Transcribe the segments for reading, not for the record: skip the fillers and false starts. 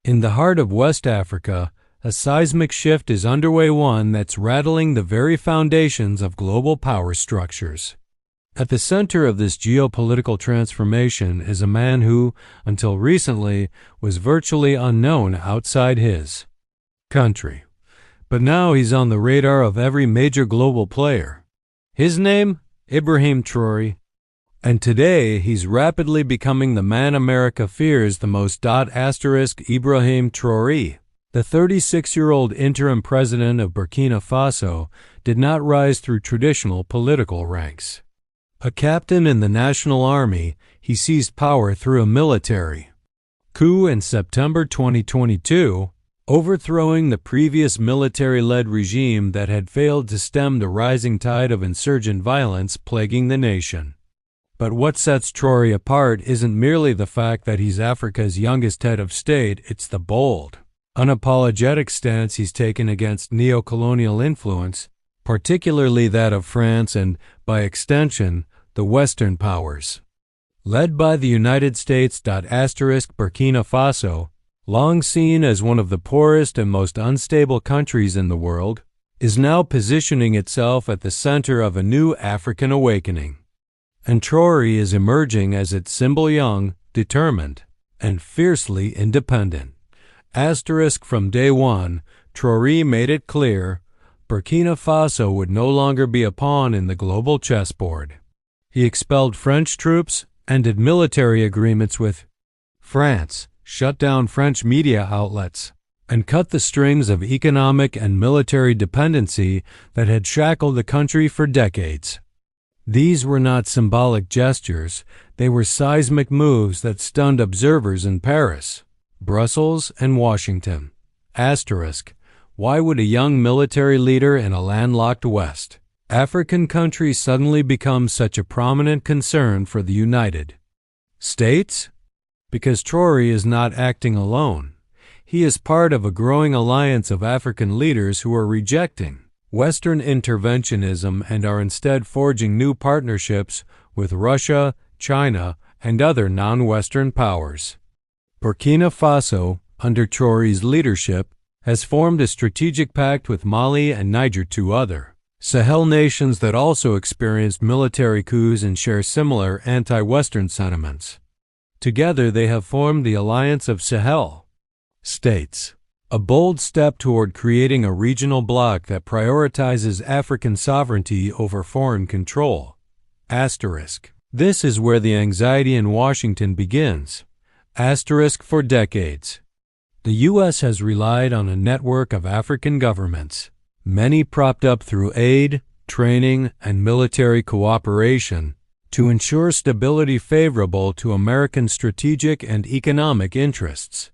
In the heart of West Africa, a seismic shift is underway, one that's rattling the very foundations of global power structures. At the center of this geopolitical transformation is a man who, until recently, was virtually unknown outside his country. But now he's on the radar of every major global player. His name? Ibrahim Traoré. And today, he's rapidly becoming the man America fears the most. Ibrahim Traoré, the 36-year-old interim president of Burkina Faso, did not rise through traditional political ranks. A captain in the National Army, he seized power through a military coup in September 2022, overthrowing the previous military-led regime that had failed to stem the rising tide of insurgent violence plaguing the nation. But what sets Traoré apart isn't merely the fact that he's Africa's youngest head of state, it's the bold, unapologetic stance he's taken against neo-colonial influence, particularly that of France and, by extension, the Western powers. Led by the United States. Burkina Faso, long seen as one of the poorest and most unstable countries in the world, is now positioning itself at the center of a new African awakening. And Traoré is emerging as its symbol, young, determined, and fiercely independent. From day one, Traoré made it clear Burkina Faso would no longer be a pawn in the global chessboard. He expelled French troops, ended military agreements with France, shut down French media outlets, and cut the strings of economic and military dependency that had shackled the country for decades. These were not symbolic gestures, they were seismic moves that stunned observers in Paris, Brussels, and Washington. Why would a young military leader in a landlocked West African country suddenly become such a prominent concern for the United States? Because Traoré is not acting alone. He is part of a growing alliance of African leaders who are rejecting Western interventionism and are instead forging new partnerships with Russia, China, and other non-Western powers. Burkina Faso, under Traoré's leadership, has formed a strategic pact with Mali and Niger, two other Sahel nations that also experienced military coups and share similar anti-Western sentiments. Together they have formed the Alliance of Sahel States, a bold step toward creating a regional bloc that prioritizes African sovereignty over foreign control. This is where the anxiety in Washington begins. For decades, the U.S. has relied on a network of African governments, many propped up through aid, training, and military cooperation, to ensure stability favorable to American strategic and economic interests.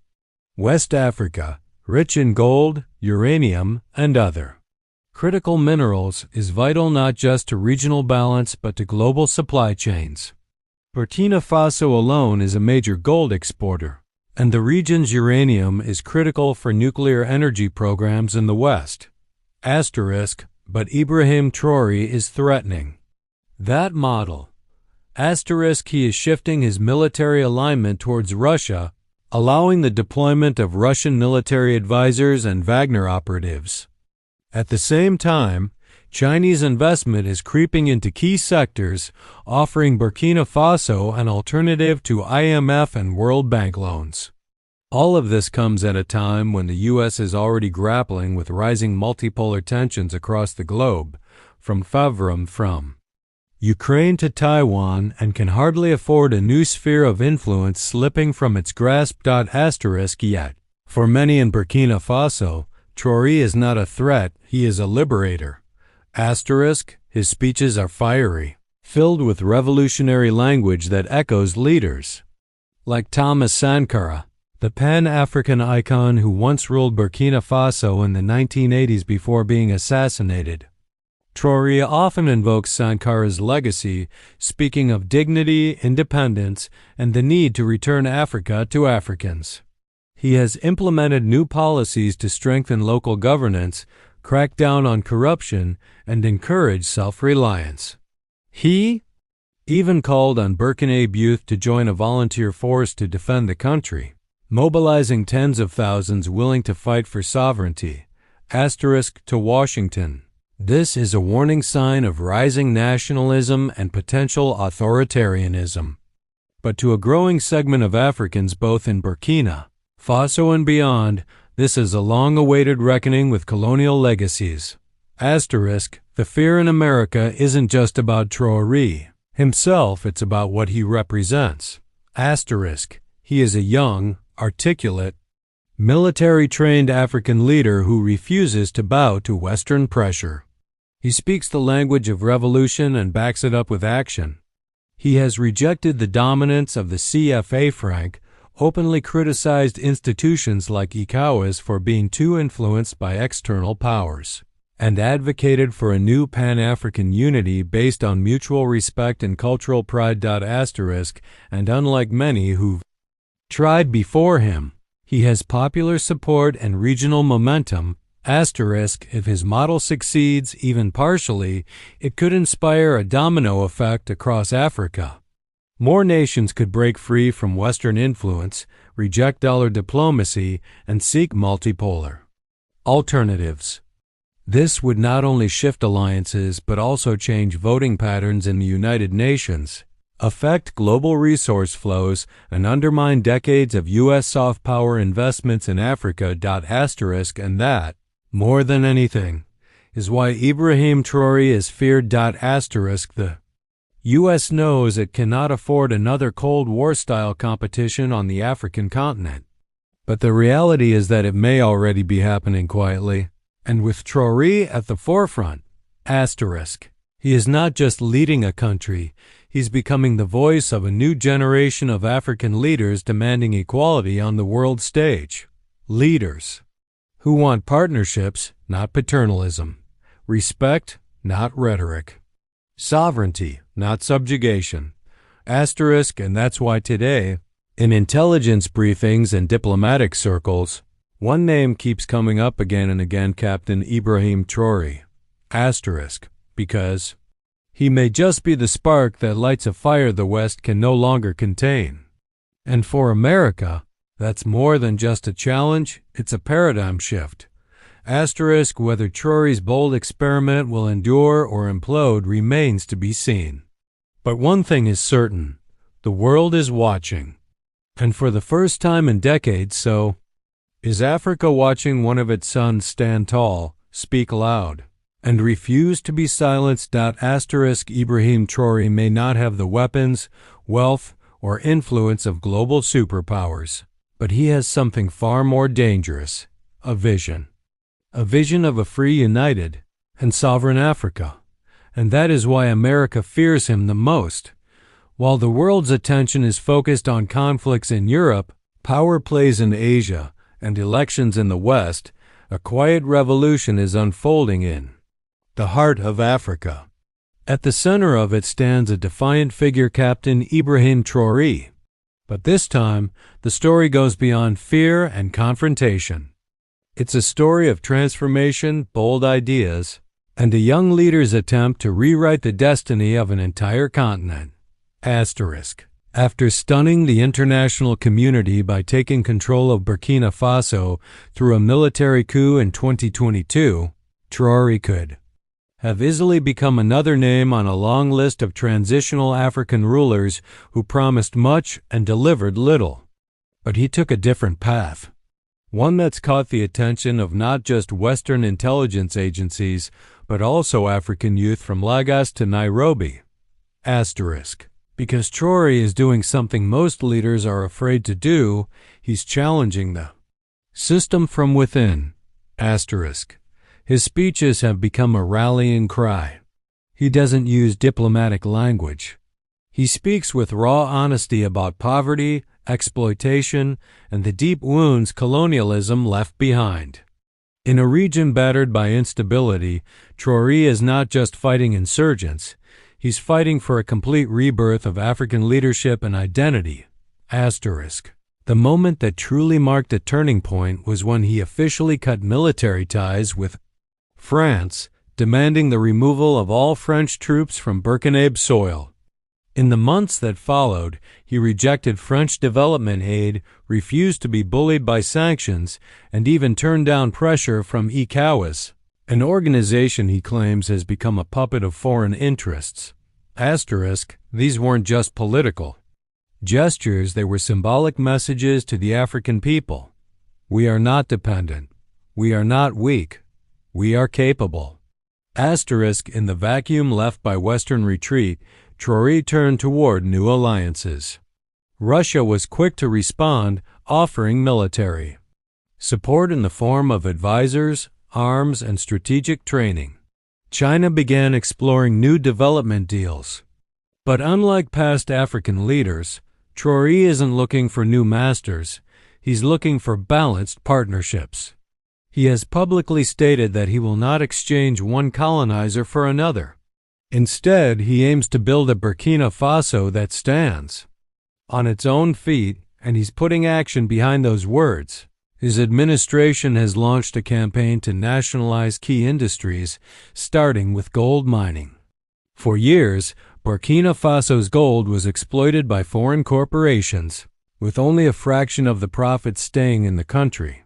West Africa, rich in gold, uranium, and other critical minerals, is vital not just to regional balance but to global supply chains. Burkina Faso alone is a major gold exporter, and the region's uranium is critical for nuclear energy programs in the West. But Ibrahim Traoré is threatening that model. He is shifting his military alignment towards Russia, allowing the deployment of Russian military advisors and Wagner operatives. At the same time, Chinese investment is creeping into key sectors, offering Burkina Faso an alternative to IMF and World Bank loans. All of this comes at a time when the U.S. is already grappling with rising multipolar tensions across the globe, from Ukraine to Taiwan, and can hardly afford a new sphere of influence slipping from its grasp. Yet, for many in Burkina Faso, Traoré is not a threat, he is a liberator. His speeches are fiery, filled with revolutionary language that echoes leaders like Thomas Sankara, the Pan-African icon who once ruled Burkina Faso in the 1980s before being assassinated. Traoré often invokes Sankara's legacy, speaking of dignity, independence, and the need to return Africa to Africans. He has implemented new policies to strengthen local governance, crack down on corruption, and encourage self-reliance. He even called on Burkinabe youth to join a volunteer force to defend the country. mobilizing tens of thousands willing to fight for sovereignty. To Washington. This is a warning sign of rising nationalism and potential authoritarianism. But to a growing segment of Africans both in Burkina Faso and beyond, this is a long-awaited reckoning with colonial legacies. The fear in America isn't just about Traore himself, it's about what he represents. He is a young, articulate, military-trained African leader who refuses to bow to Western pressure. He speaks the language of revolution and backs it up with action. He has rejected the dominance of the CFA franc, openly criticized institutions like ECOWAS for being too influenced by external powers, and advocated for a new Pan-African unity based on mutual respect and cultural pride. And unlike many who've tried before him, he has popular support and regional momentum. If his model succeeds, even partially, it could inspire a domino effect across Africa. More nations could break free from Western influence, reject dollar diplomacy, and seek multipolar alternatives. This would not only shift alliances but also change voting patterns in the United Nations, affect global resource flows, and undermine decades of U.S. soft power investments in Africa. And that, more than anything, is why Ibrahim Traoré is feared. The U.S. knows it cannot afford another Cold War-style competition on the African continent. But the reality is that it may already be happening quietly. And with Traoré at the forefront, he is not just leading a country, he's becoming the voice of a new generation of African leaders demanding equality on the world stage. Leaders who want partnerships, not paternalism. Respect, not rhetoric. Sovereignty, not subjugation. And that's why today, in intelligence briefings and diplomatic circles, one name keeps coming up again and again: Captain Ibrahim Traoré. Because he may just be the spark that lights a fire the West can no longer contain. And for America, that's more than just a challenge, it's a paradigm shift. Whether Traoré's bold experiment will endure or implode remains to be seen. But one thing is certain, the world is watching. And for the first time in decades, so is Africa watching one of its sons stand tall, speak loud, and refuse to be silenced. Ibrahim Traoré may not have the weapons, wealth, or influence of global superpowers, but he has something far more dangerous: a vision. A vision of a free, united, and sovereign Africa. And that is why America fears him the most. While the world's attention is focused on conflicts in Europe, power plays in Asia, and elections in the West, a quiet revolution is unfolding in the heart of Africa. At the center of it stands a defiant figure, Captain Ibrahim Traoré. But this time, the story goes beyond fear and confrontation. It's a story of transformation, bold ideas, and a young leader's attempt to rewrite the destiny of an entire continent. After stunning the international community by taking control of Burkina Faso through a military coup in 2022, Traoré could have easily become another name on a long list of transitional African rulers who promised much and delivered little. But he took a different path. One that's caught the attention of not just Western intelligence agencies, but also African youth from Lagos to Nairobi. Because Traoré is doing something most leaders are afraid to do, he's challenging the system from within. His speeches have become a rallying cry. He doesn't use diplomatic language. He speaks with raw honesty about poverty, exploitation, and the deep wounds colonialism left behind. In a region battered by instability, Traoré is not just fighting insurgents, he's fighting for a complete rebirth of African leadership and identity. The moment that truly marked a turning point was when he officially cut military ties with France, demanding the removal of all French troops from Burkina soil. In the months that followed, he rejected French development aid, refused to be bullied by sanctions, and even turned down pressure from ECOWAS, an organization he claims has become a puppet of foreign interests. These weren't just political gestures, they were symbolic messages to the African people. We are not dependent. We are not weak. We are capable. In the vacuum left by Western retreat, Traore turned toward new alliances. Russia was quick to respond, offering military support in the form of advisors, arms, and strategic training. China began exploring new development deals. But unlike past African leaders, Traore isn't looking for new masters. He's looking for balanced partnerships. He has publicly stated that he will not exchange one colonizer for another. Instead, he aims to build a Burkina Faso that stands on its own feet, and he's putting action behind those words. His administration has launched a campaign to nationalize key industries, starting with gold mining. For years, Burkina Faso's gold was exploited by foreign corporations, with only a fraction of the profits staying in the country.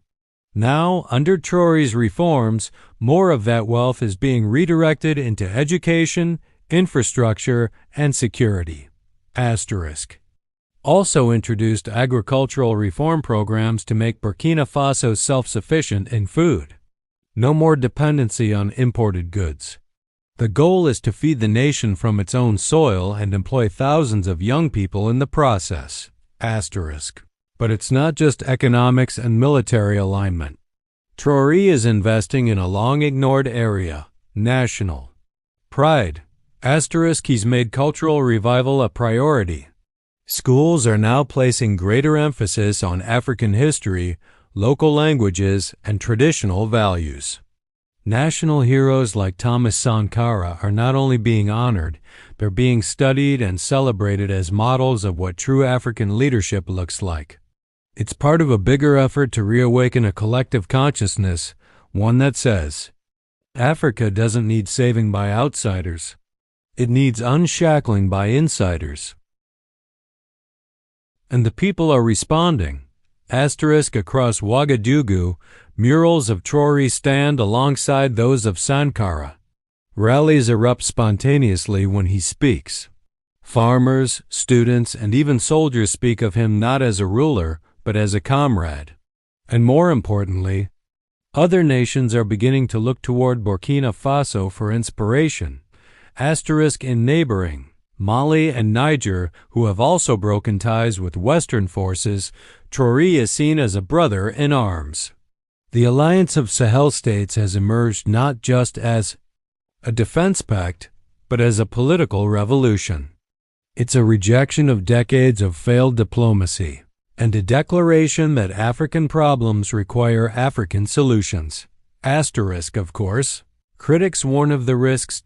Now, under Traore's reforms, more of that wealth is being redirected into education, infrastructure, and security. Also introduced agricultural reform programs to make Burkina Faso self-sufficient in food. No more dependency on imported goods. The goal is to feed the nation from its own soil and employ thousands of young people in the process. But it's not just economics and military alignment. Traore is investing in a long-ignored area, national pride. He's made cultural revival a priority. Schools are now placing greater emphasis on African history, local languages, and traditional values. National heroes like Thomas Sankara are not only being honored, they're being studied and celebrated as models of what true African leadership looks like. It's part of a bigger effort to reawaken a collective consciousness, one that says, Africa doesn't need saving by outsiders. It needs unshackling by insiders. And the people are responding. Across Ouagadougou, murals of Traore stand alongside those of Sankara. Rallies erupt spontaneously when he speaks. Farmers, students, and even soldiers speak of him not as a ruler, but as a comrade. And more importantly, other nations are beginning to look toward Burkina Faso for inspiration. In neighboring Mali and Niger, who have also broken ties with Western forces, Traore is seen as a brother in arms. The alliance of Sahel states has emerged not just as a defense pact, but as a political revolution. It's a rejection of decades of failed diplomacy, and a declaration that African problems require African solutions. Of course. Critics warn of the risks.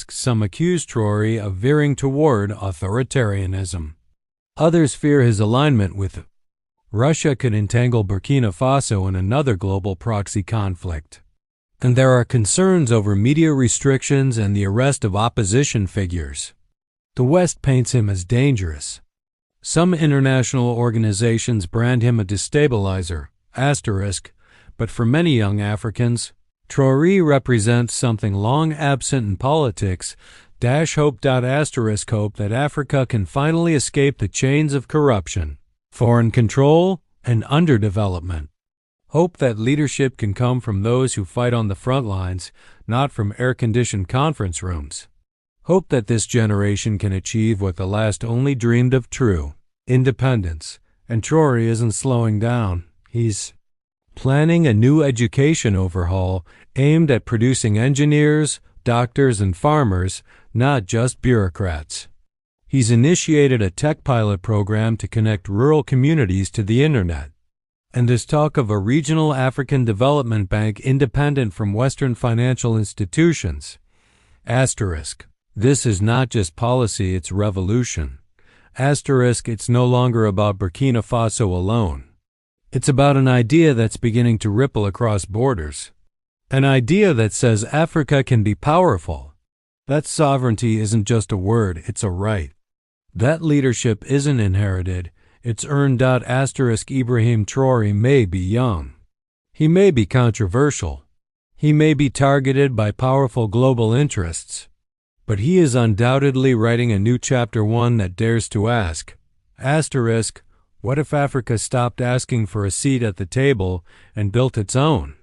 Some accuse Traore of veering toward authoritarianism. Others fear his alignment with Russia could entangle Burkina Faso in another global proxy conflict. And there are concerns over media restrictions and the arrest of opposition figures. The West paints him as dangerous. Some international organizations brand him a destabilizer, but for many young Africans, Traore represents something long absent in politics, hope that Africa can finally escape the chains of corruption, foreign control, and underdevelopment. Hope that leadership can come from those who fight on the front lines, not from air-conditioned conference rooms. Hope that this generation can achieve what the last only dreamed of: true independence. And Traore isn't slowing down. He's planning a new education overhaul aimed at producing engineers, doctors, and farmers, not just bureaucrats. He's initiated a tech pilot program to connect rural communities to the internet. And there's talk of a regional African development bank independent from Western financial institutions. This is not just policy, it's revolution. It's no longer about Burkina Faso alone. It's about an idea that's beginning to ripple across borders. An idea that says Africa can be powerful. That sovereignty isn't just a word, it's a right. That leadership isn't inherited, it's earned. Ibrahim Traoré may be young. He may be controversial. He may be targeted by powerful global interests. But he is undoubtedly writing a new chapter, one that dares to ask, what if Africa stopped asking for a seat at the table and built its own?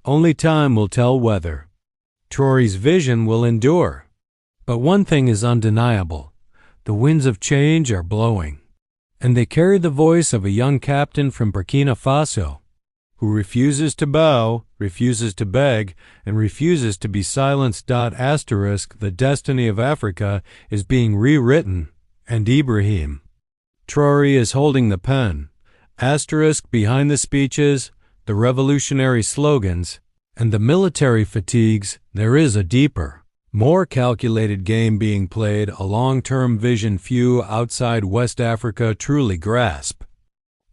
Only time will tell whether. Traoré's vision will endure. But one thing is undeniable. The winds of change are blowing. And they carry the voice of a young captain from Burkina Faso, who refuses to bow, refuses to beg, and refuses to be silenced. The destiny of Africa is being rewritten, and Ibrahim Traoré is holding the pen. Behind the speeches, the revolutionary slogans, and the military fatigues, there is a deeper, more calculated game being played, a long-term vision few outside West Africa truly grasp.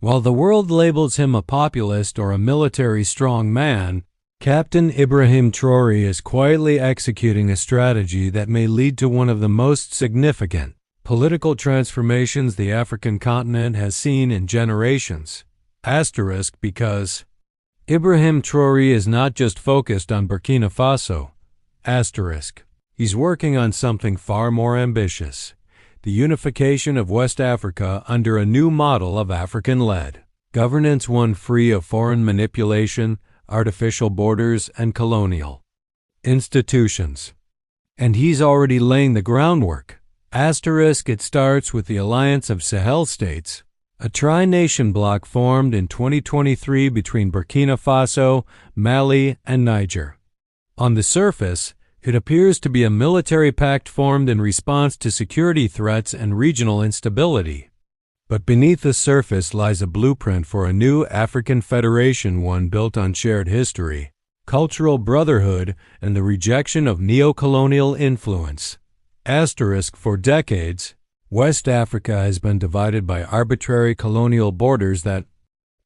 While the world labels him a populist or a military strong man, Captain Ibrahim Traoré is quietly executing a strategy that may lead to one of the most significant political transformations the African continent has seen in generations. Because Ibrahim Traoré is not just focused on Burkina Faso. He's working on something far more ambitious. The unification of West Africa under a new model of African-led governance, one free of foreign manipulation, artificial borders, and colonial institutions. And he's already laying the groundwork. It starts with the Alliance of Sahel States, a tri-nation bloc formed in 2023 between Burkina Faso, Mali, and Niger. On the surface, it appears to be a military pact formed in response to security threats and regional instability. But beneath the surface lies a blueprint for a new African federation, one built on shared history, cultural brotherhood, and the rejection of neo-colonial influence. For decades, West Africa has been divided by arbitrary colonial borders that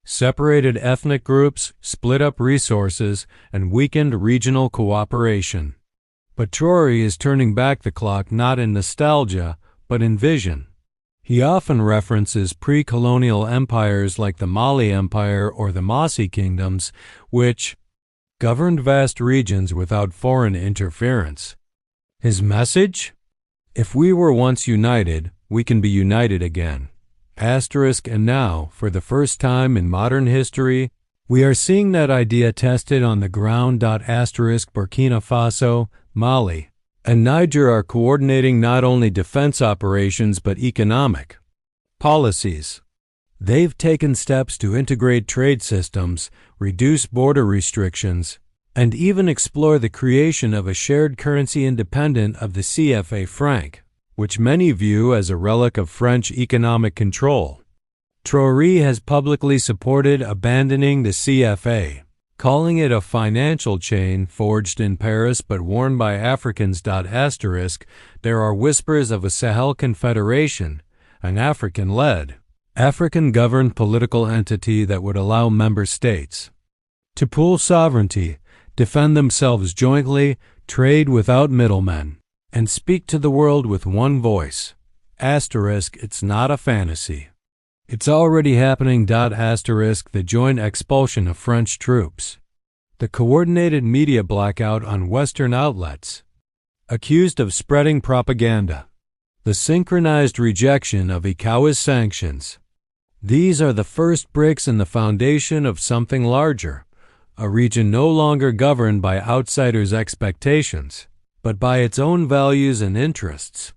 separated ethnic groups, split up resources, and weakened regional cooperation. But Traoré is turning back the clock not in nostalgia, but in vision. He often references pre-colonial empires like the Mali Empire or the Mossi kingdoms, which governed vast regions without foreign interference. His message? If we were once united, we can be united again. And now, for the first time in modern history, we are seeing that idea tested on the ground. Burkina Faso, Mali, and Niger are coordinating not only defense operations but economic policies. They've taken steps to integrate trade systems, reduce border restrictions, and even explore the creation of a shared currency independent of the CFA franc, which many view as a relic of French economic control. Traoré has publicly supported abandoning the CFA, calling it a financial chain forged in Paris but worn by Africans. There are whispers of a Sahel Confederation, an African-led, African-governed political entity that would allow member states to pool sovereignty, defend themselves jointly, trade without middlemen, and speak to the world with one voice. It's not a fantasy. It's already happening. The joint expulsion of French troops, the coordinated media blackout on Western outlets, accused of spreading propaganda, the synchronized rejection of ECOWAS sanctions. These are the first bricks in the foundation of something larger, a region no longer governed by outsiders' expectations, but by its own values and interests.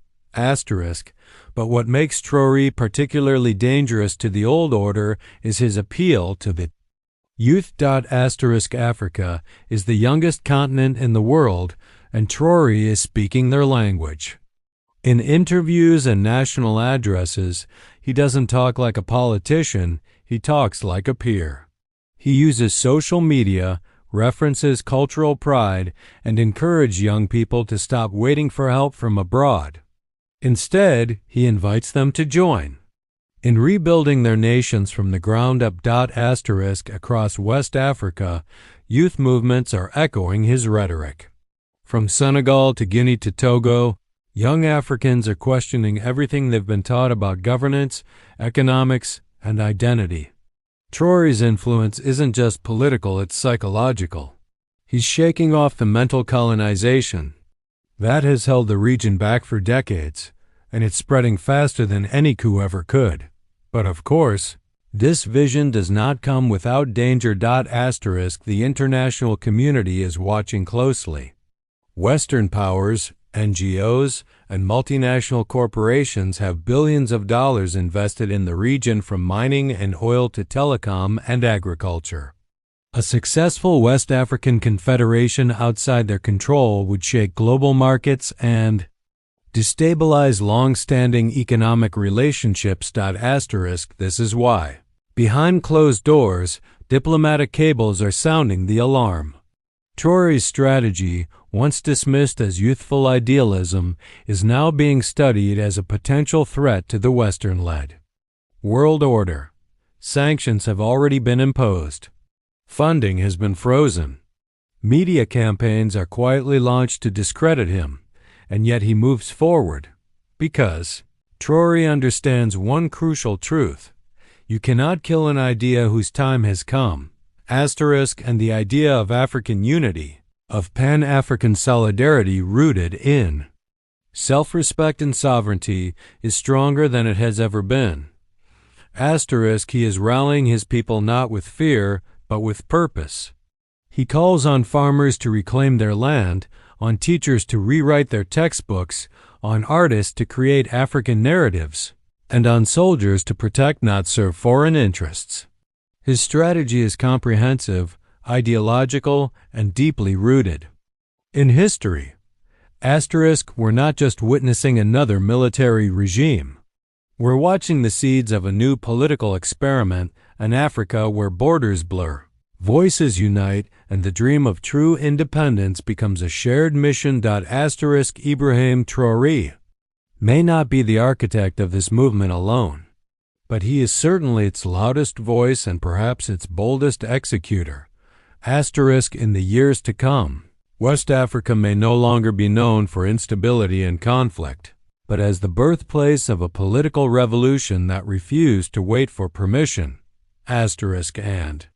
But what makes Traoré particularly dangerous to the old order is his appeal to the youth. Africa is the youngest continent in the world, and Traoré is speaking their language. In interviews and national addresses, he doesn't talk like a politician, he talks like a peer. He uses social media, references cultural pride, and encourages young people to stop waiting for help from abroad. Instead, he invites them to join in rebuilding their nations from the ground up. Across West Africa, youth movements are echoing his rhetoric. From Senegal to Guinea to Togo, Young Africans are questioning everything they've been taught about governance, economics, and identity. Traore's influence isn't just political, it's psychological. He's shaking off the mental colonization that has held the region back for decades, and it's spreading faster than any coup ever could. But of course, this vision does not come without danger. The international community is watching closely. Western powers, NGOs, and multinational corporations have billions of dollars invested in the region from mining and oil to telecom and agriculture. A successful West African confederation outside their control would shake global markets and destabilize long-standing economic relationships. This is why, behind closed doors, diplomatic cables are sounding the alarm. Traore's strategy, once dismissed as youthful idealism, is now being studied as a potential threat to the Western-led world order. Sanctions have already been imposed. Funding has been frozen. Media campaigns are quietly launched to discredit him, and yet he moves forward because Traore understands one crucial truth: you cannot kill an idea whose time has come. And the idea of African unity, of Pan-African solidarity rooted in self-respect and sovereignty, is stronger than it has ever been. He is rallying his people not with fear, but with purpose. He calls on farmers to reclaim their land, on teachers to rewrite their textbooks, on artists to create African narratives, and on soldiers to protect, not serve foreign interests. His strategy is comprehensive, ideological, and deeply rooted in history. We're not just witnessing another military regime. We're watching the seeds of a new political experiment, an Africa where borders blur, voices unite, and the dream of true independence becomes a shared mission. Ibrahim Traoré may not be the architect of this movement alone, but he is certainly its loudest voice and perhaps its boldest executor. In the years to come, West Africa may no longer be known for instability and conflict, but as the birthplace of a political revolution that refused to wait for permission. And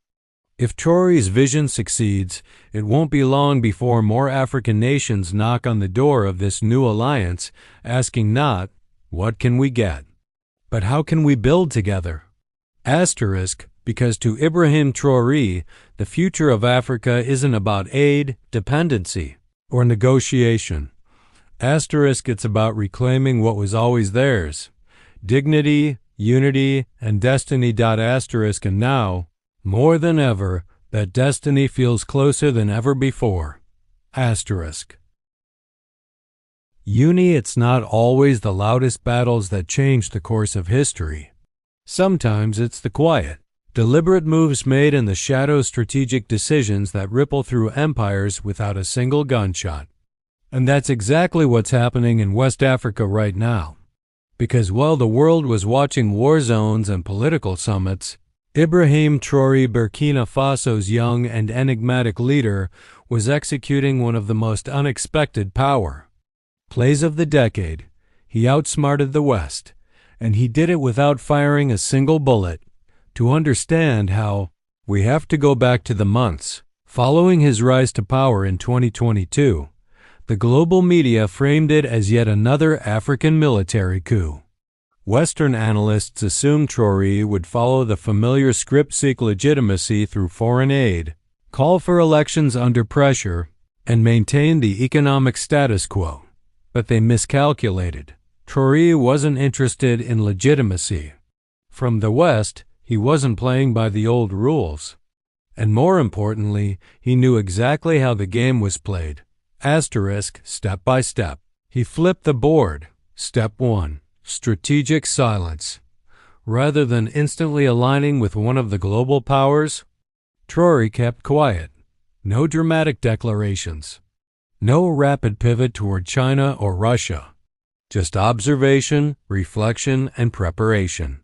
if Traore's vision succeeds, it won't be long before more African nations knock on the door of this new alliance, asking not, what can we get, but how can we build together? Because to Ibrahim Traoré, the future of Africa isn't about aid, dependency, or negotiation. It's about reclaiming what was always theirs: dignity, unity, and destiny. And now, more than ever, that destiny feels closer than ever before. It's not always the loudest battles that change the course of history. Sometimes it's the quiet, deliberate moves made in the shadow, strategic decisions that ripple through empires without a single gunshot. And that's exactly what's happening in West Africa right now. Because while the world was watching war zones and political summits, Ibrahim Traoré, Burkina Faso's young and enigmatic leader, was executing one of the most unexpected power plays of the decade. He outsmarted the West, and he did it without firing a single bullet. To understand how, we have to go back to the months following his rise to power in 2022. The global media framed it as yet another African military coup. Western analysts assumed Traoré would follow the familiar script: seek legitimacy through foreign aid, call for elections under pressure, and maintain the economic status quo. But they miscalculated. Traoré wasn't interested in legitimacy. From the West, he wasn't playing by the old rules. And more importantly, he knew exactly how the game was played. Step by step. He flipped the board. Step 1. Strategic silence. Rather than instantly aligning with one of the global powers, Traoré kept quiet. No dramatic declarations. No rapid pivot toward China or Russia. Just observation, reflection, and preparation.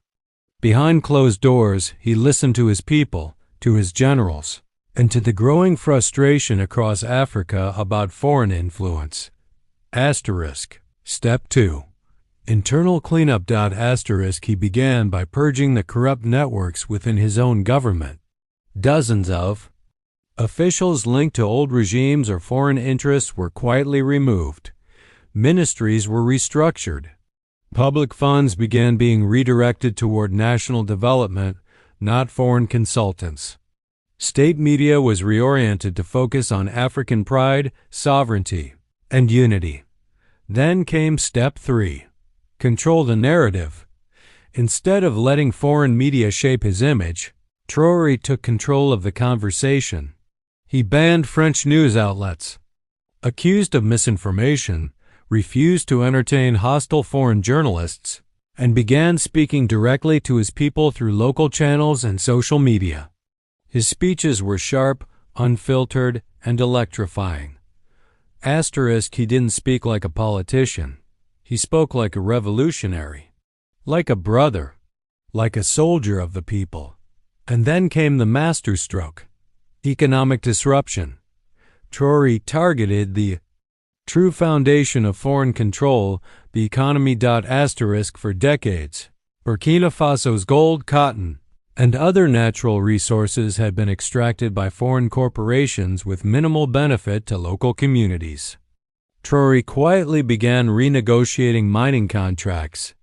Behind closed doors, he listened to his people, to his generals, and to the growing frustration across Africa about foreign influence. Step 2. Internal cleanup. He began by purging the corrupt networks within his own government. Dozens of officials linked to old regimes or foreign interests were quietly removed. Ministries were restructured. Public funds began being redirected toward national development, not foreign consultants. State media was reoriented to focus on African pride, sovereignty, and unity. Then came Step 3. Control the narrative. Instead of letting foreign media shape his image, Traore took control of the conversation. He banned French news outlets, accused of misinformation, refused to entertain hostile foreign journalists, and began speaking directly to his people through local channels and social media. His speeches were sharp, unfiltered, and electrifying. He didn't speak like a politician. He spoke like a revolutionary, like a brother, like a soldier of the people. And then came the masterstroke: economic disruption. Traore targeted the true foundation of foreign control, the economy. For decades, Burkina Faso's gold, cotton, and other natural resources had been extracted by foreign corporations with minimal benefit to local communities. Traore quietly began renegotiating mining contracts.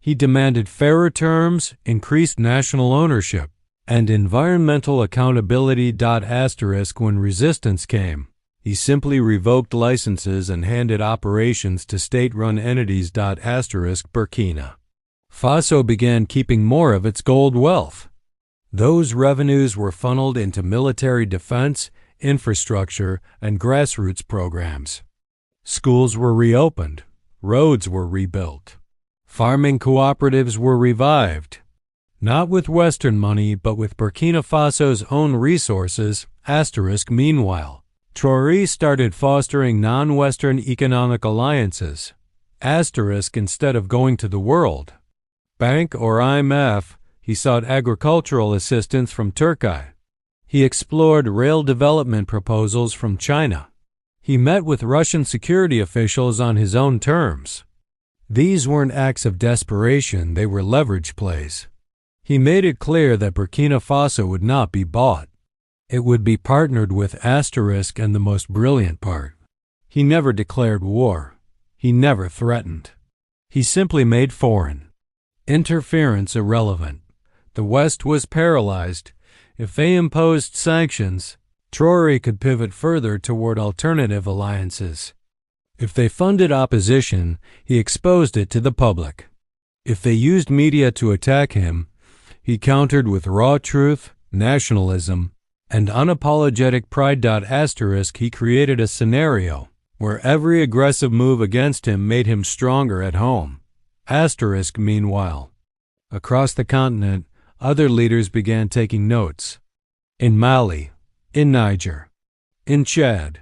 He demanded fairer terms, increased national ownership, and environmental accountability. When resistance came, he simply revoked licenses and handed operations to state-run entities. Burkina Faso began keeping more of its gold wealth. Those revenues were funneled into military defense, infrastructure, and grassroots programs. Schools were reopened, roads were rebuilt, farming cooperatives were revived. Not with Western money, but with Burkina Faso's own resources. Meanwhile, Traore started fostering non-Western economic alliances. Instead of going to the World Bank or IMF, he sought agricultural assistance from Turkey. He explored rail development proposals from China. He met with Russian security officials on his own terms. These weren't acts of desperation, they were leverage plays. He made it clear that Burkina Faso would not be bought. It would be partnered with *, and the most brilliant part: he never declared war. He never threatened. He simply made foreign interference irrelevant. The West was paralyzed. If they imposed sanctions, Traore could pivot further toward alternative alliances. If they funded opposition, he exposed it to the public. If they used media to attack him, he countered with raw truth, nationalism, and unapologetic pride. He created a scenario where every aggressive move against him made him stronger at home. Meanwhile, across the continent, other leaders began taking notes. In Mali, in Niger, in Chad,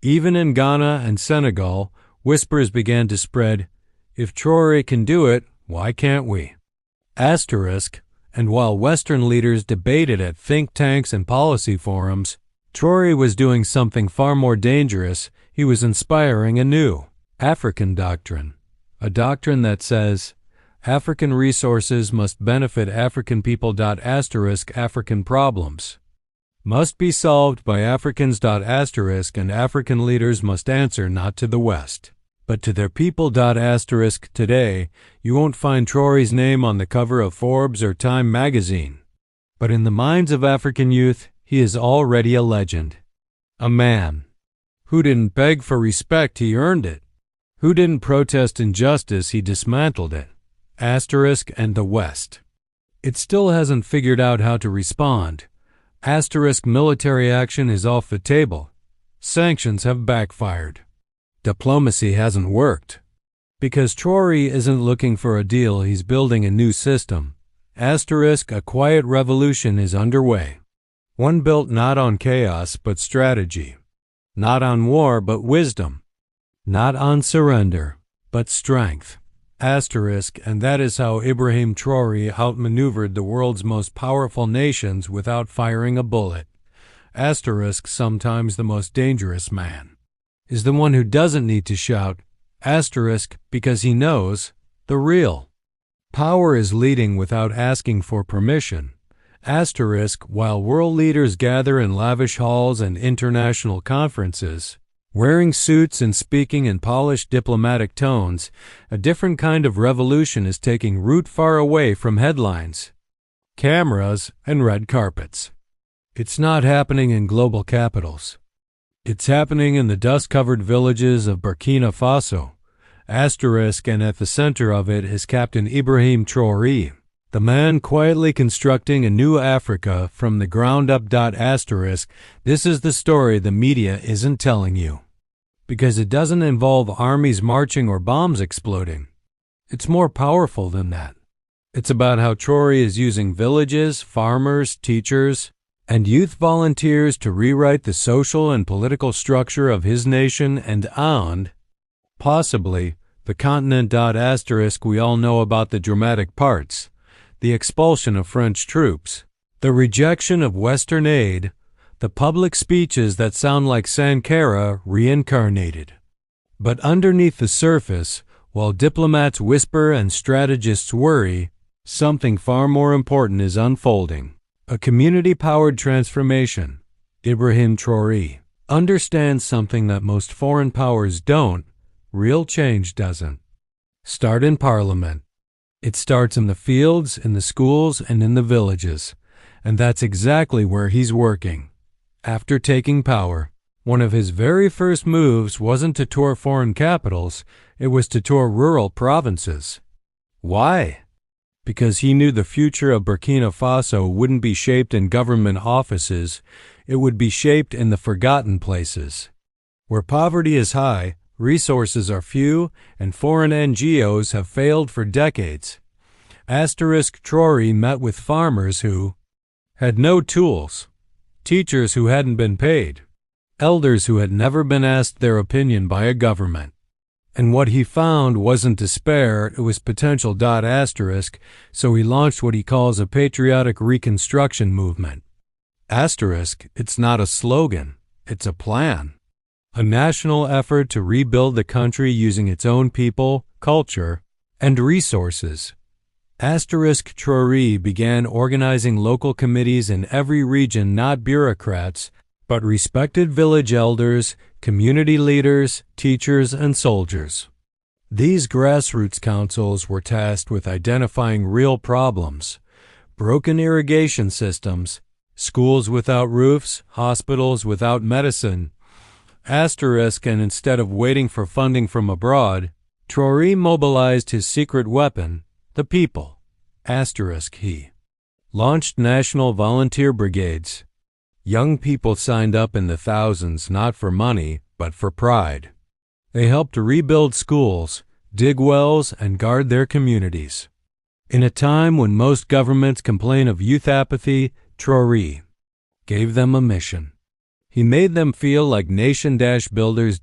even in Ghana and Senegal, whispers began to spread: if Traore can do it, why can't we? And while Western leaders debated at think tanks and policy forums, Traore was doing something far more dangerous. He was inspiring a new African doctrine, a doctrine that says African resources must benefit African people. African problems must be solved by Africans. And African leaders must answer not to the West, but to their people. Today, you won't find Traore's name on the cover of Forbes or Time magazine, but in the minds of African youth, he is already a legend. A man who didn't beg for respect, he earned it. Who didn't protest injustice, he dismantled it. And the West. It still hasn't figured out how to respond. Military action is off the table. Sanctions have backfired. Diplomacy hasn't worked. Because Traore isn't looking for a deal, he's building a new system. A quiet revolution is underway. One built not on chaos but strategy. Not on war but wisdom. Not on surrender but strength. And that is how Ibrahim Traoré outmaneuvered the world's most powerful nations without firing a bullet. Sometimes the most dangerous man is the one who doesn't need to shout, Because he knows the real. Power is leading without asking for permission. While world leaders gather in lavish halls and international conferences, wearing suits and speaking in polished diplomatic tones, a different kind of revolution is taking root far away from headlines, cameras, and red carpets. It's not happening in global capitals. It's happening in the dust-covered villages of Burkina Faso. And at the center of it is Captain Ibrahim Traoré, the man quietly constructing a new Africa from the ground up. This is the story the media isn't telling you. Because it doesn't involve armies marching or bombs exploding. It's more powerful than that. It's about how Traoré is using villages, farmers, teachers, and youth volunteers to rewrite the social and political structure of his nation and possibly, the continent. We all know about the dramatic parts. The expulsion of French troops, the rejection of Western aid, the public speeches that sound like Sankara reincarnated. But underneath the surface, while diplomats whisper and strategists worry, something far more important is unfolding. A community-powered transformation. Ibrahim Traoré understands something that most foreign powers don't. Real change doesn't start in parliament. It starts in the fields, in the schools, and in the villages. And that's exactly where he's working. After taking power, one of his very first moves wasn't to tour foreign capitals, it was to tour rural provinces. Why? Because he knew the future of Burkina Faso wouldn't be shaped in government offices, it would be shaped in the forgotten places. Where poverty is high, resources are few, and foreign NGOs have failed for decades. Traoré met with farmers who had no tools, teachers who hadn't been paid, elders who had never been asked their opinion by a government. And what he found wasn't despair, it was potential. So he launched what he calls a patriotic reconstruction movement. It's not a slogan, it's a plan. A national effort to rebuild the country using its own people, culture, and resources. Traoré began organizing local committees in every region, not bureaucrats, but respected village elders, community leaders, teachers, and soldiers. These grassroots councils were tasked with identifying real problems: broken irrigation systems, schools without roofs, hospitals without medicine. And instead of waiting for funding from abroad, Traoré mobilized his secret weapon, the people. He launched national volunteer brigades. Young people signed up in the thousands, not for money, but for pride. They helped to rebuild schools, dig wells, and guard their communities. In a time when most governments complain of youth apathy, Traoré gave them a mission. He made them feel like nation-builders.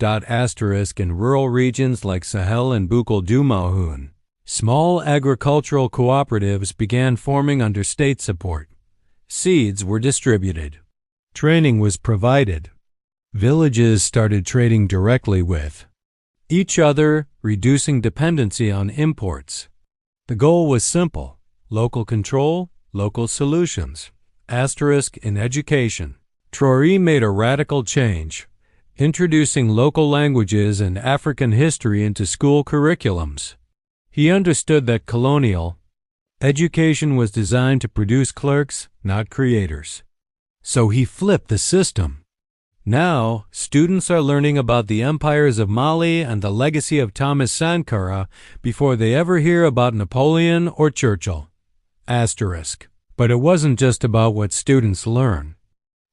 In rural regions like Sahel and Bukal du Mahun, small agricultural cooperatives began forming under state support. Seeds were distributed. Training was provided. Villages started trading directly with each other, reducing dependency on imports. The goal was simple: local control, local solutions. In education, Traoré made a radical change, introducing local languages and African history into school curriculums. He understood that colonial education was designed to produce clerks, not creators. So he flipped the system. Now, students are learning about the empires of Mali and the legacy of Thomas Sankara before they ever hear about Napoleon or Churchill. But it wasn't just about what students learn.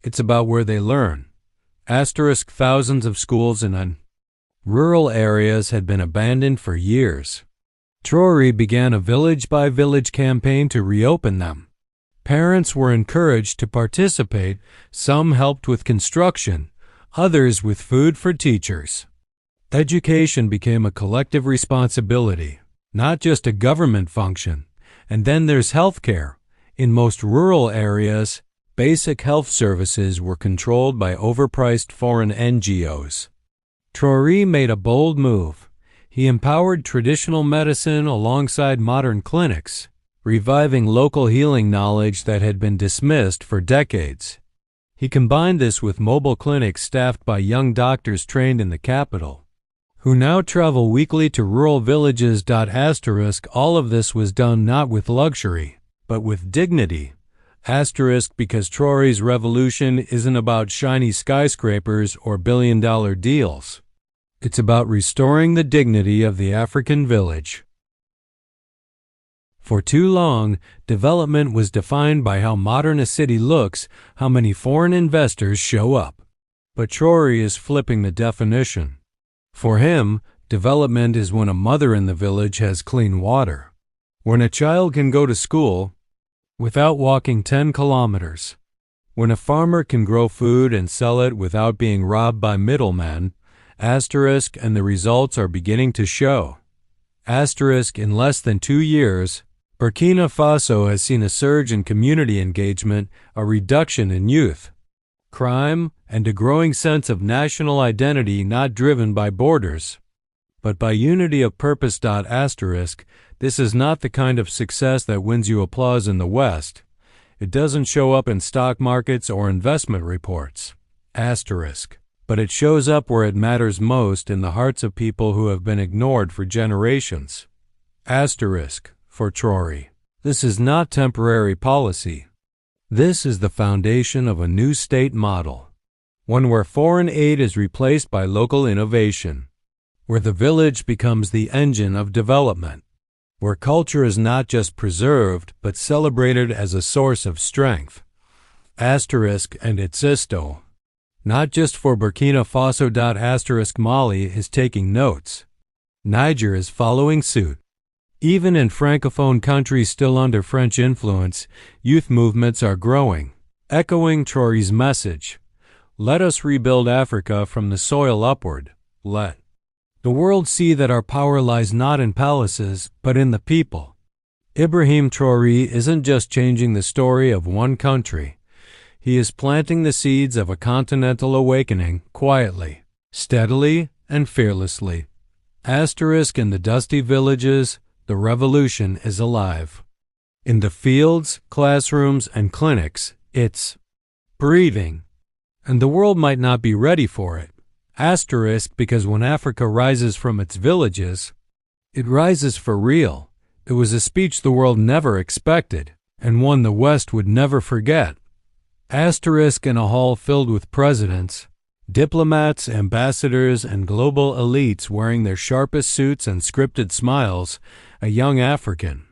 It's about where they learn. Thousands of schools in rural areas had been abandoned for years. Traoré began a village-by-village campaign to reopen them. Parents were encouraged to participate. Some helped with construction, others with food for teachers. Education became a collective responsibility, not just a government function. And then there's healthcare. In most rural areas, basic health services were controlled by overpriced foreign NGOs. Traoré made a bold move. He empowered traditional medicine alongside modern clinics, reviving local healing knowledge that had been dismissed for decades. He combined this with mobile clinics staffed by young doctors trained in the capital, who now travel weekly to rural villages. All of this was done not with luxury, but with dignity. Because Traore's revolution isn't about shiny skyscrapers or billion-dollar deals. It's about restoring the dignity of the African village. For too long, development was defined by how modern a city looks, how many foreign investors show up. But Traore is flipping the definition. For him, development is when a mother in the village has clean water, when a child can go to school without walking 10 kilometers, when a farmer can grow food and sell it without being robbed by middlemen, and the results are beginning to show. In less than 2 years, Burkina Faso has seen a surge in community engagement, a reduction in youth crime, and a growing sense of national identity not driven by borders, but by unity of purpose. This is not the kind of success that wins you applause in the West. It doesn't show up in stock markets or investment reports. But it shows up where it matters most, in the hearts of people who have been ignored for generations. For Traore, this is not temporary policy. This is the foundation of a new state model, one where foreign aid is replaced by local innovation, where the village becomes the engine of development, where culture is not just preserved but celebrated as a source of strength. And it's not just for Burkina Faso. Mali is taking notes. Niger is following suit. Even in Francophone countries still under French influence, youth movements are growing, echoing Traore's message. Let us rebuild Africa from the soil upward. Let the world see that our power lies not in palaces, but in the people. Ibrahim Traoré isn't just changing the story of one country. He is planting the seeds of a continental awakening quietly, steadily, and fearlessly. In the dusty villages, the revolution is alive. In the fields, classrooms, and clinics, it's breathing. And the world might not be ready for it. Because when Africa rises from its villages, it rises for real. It was a speech the world never expected, and one the West would never forget. In a hall filled with presidents, diplomats, ambassadors, and global elites wearing their sharpest suits and scripted smiles, a young African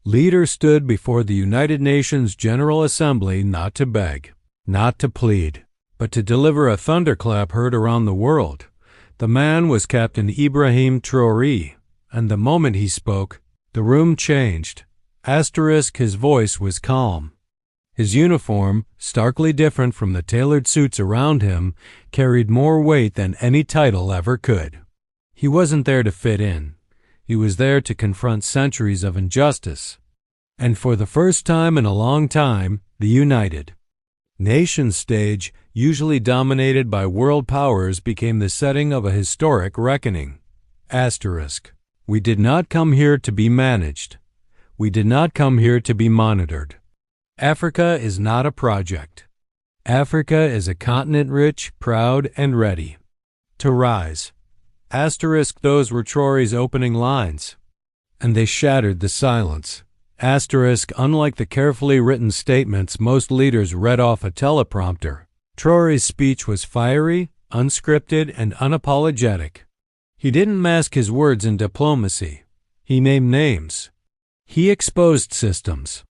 leader stood before the United Nations General Assembly not to beg, not to plead, but to deliver a thunderclap heard around the world. The man was Captain Ibrahim Traoré, and the moment he spoke, the room changed. His voice was calm. His uniform, starkly different from the tailored suits around him, carried more weight than any title ever could. He wasn't there to fit in. He was there to confront centuries of injustice. And for the first time in a long time, the United Nations stage, usually dominated by world powers, became the setting of a historic reckoning. We did not come here to be managed. We did not come here to be monitored. Africa is not a project. Africa is a continent rich, proud, and ready to rise. Those were Traoré's opening lines, and they shattered the silence. Unlike the carefully written statements most leaders read off a teleprompter, Traoré's speech was fiery, unscripted, and unapologetic. He didn't mask his words in diplomacy. He named names. He exposed systems.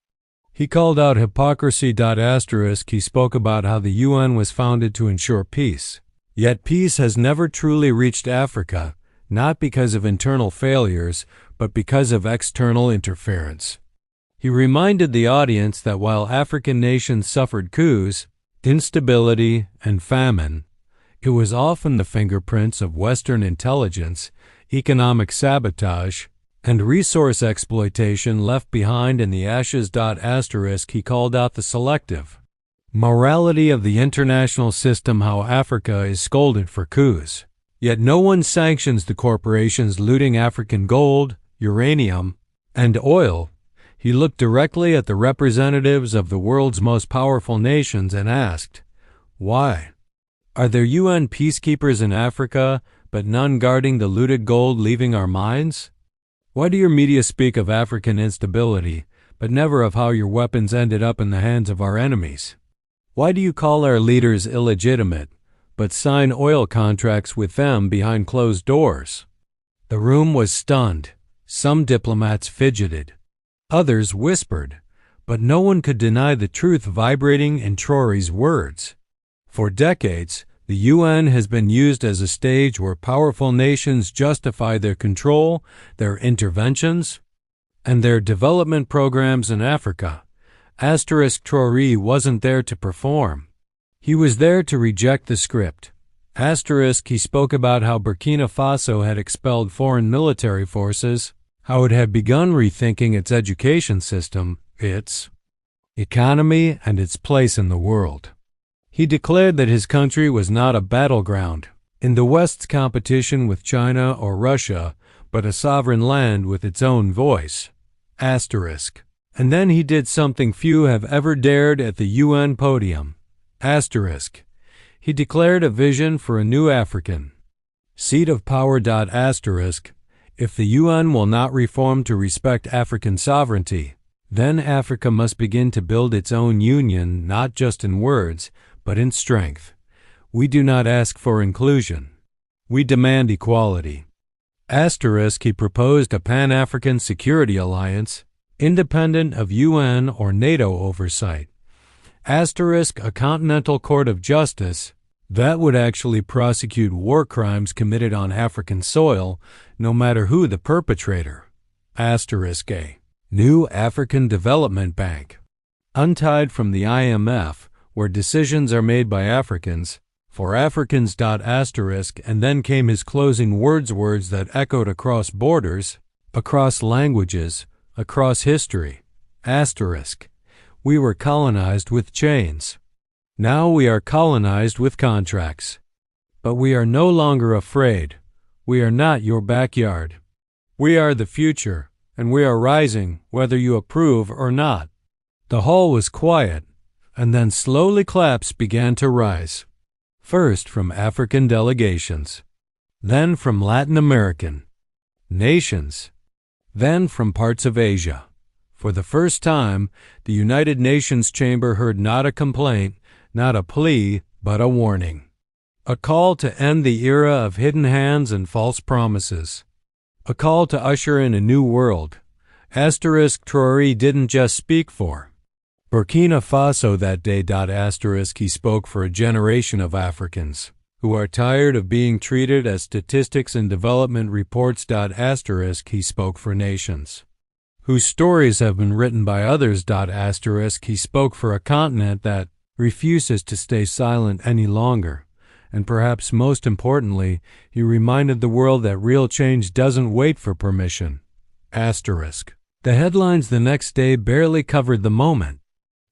He called out hypocrisy. He spoke about how the UN was founded to ensure peace. Yet peace has never truly reached Africa, not because of internal failures, but because of external interference. He reminded the audience that while African nations suffered coups, instability, and famine, it was often the fingerprints of Western intelligence, economic sabotage, and resource exploitation left behind in the ashes. He called out the selective morality of the international system, how Africa is scolded for coups, Yet no one sanctions the corporations looting African gold, uranium, and oil. He looked directly at the representatives of the world's most powerful nations and asked, why? Are there UN peacekeepers in Africa, but none guarding the looted gold leaving our mines? Why do your media speak of African instability, but never of how your weapons ended up in the hands of our enemies? Why do you call our leaders illegitimate, but sign oil contracts with them behind closed doors? The room was stunned. Some diplomats fidgeted. Others whispered, but no one could deny the truth vibrating in Traore's words. For decades, the UN has been used as a stage where powerful nations justify their control, their interventions, and their development programs in Africa. Traore wasn't there to perform. He was there to reject the script. He spoke about how Burkina Faso had expelled foreign military forces, how it had begun rethinking its education system, its economy, and its place in the world. He declared that his country was not a battleground in the West's competition with China or Russia, but a sovereign land with its own voice. And then he did something few have ever dared at the UN podium. He declared a vision for a new African seat of power. If the UN will not reform to respect African sovereignty, then Africa must begin to build its own union, not just in words, but in strength. We do not ask for inclusion. We demand equality. He proposed a Pan-African Security Alliance, independent of UN or NATO oversight. A Continental Court of Justice that would actually prosecute war crimes committed on African soil, no matter who the perpetrator. A new African Development Bank, untied from the IMF, where decisions are made by Africans, for Africans. And then came his closing words that echoed across borders, across languages, across history. We were colonized with chains. Now we are colonized with contracts. But we are no longer afraid. We are not your backyard. We are the future, and we are rising, whether you approve or not. The hall was quiet, and then slowly claps began to rise. First from African delegations, then from Latin American nations, then from parts of Asia. For the first time, the United Nations chamber heard not a complaint, not a plea, but a warning. A call to end the era of hidden hands and false promises. A call to usher in a new world. Traore didn't just speak for Burkina Faso that day. He spoke for a generation of Africans who are tired of being treated as statistics in development reports. He spoke for nations whose stories have been written by others. He spoke for a continent that refuses to stay silent any longer. And perhaps most importantly, he reminded the world that real change doesn't wait for permission. The headlines the next day barely covered the moment.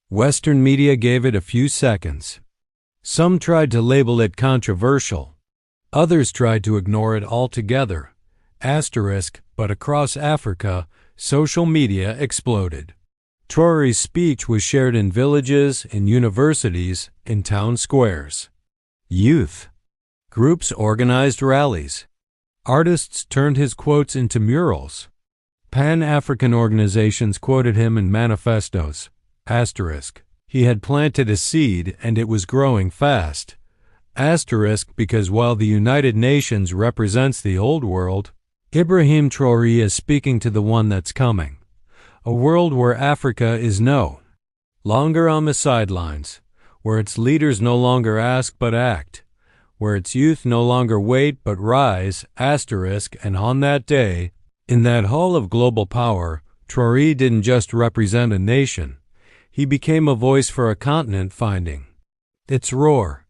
Western media gave it a few seconds. Some tried to label it controversial. Others tried to ignore it altogether. But across Africa, social media exploded. Traore's speech was shared in villages, in universities, in town squares. Youth groups organized rallies. Artists turned his quotes into murals. Pan-African organizations quoted him in manifestos. He had planted a seed and it was growing fast. Because while the United Nations represents the old world, Ibrahim Traoré is speaking to the one that's coming. A world where Africa is no longer on the sidelines, where its leaders no longer ask but act, where its youth no longer wait but rise. And on that day, in that hall of global power, Traoré didn't just represent a nation. He became a voice for a continent finding its roar.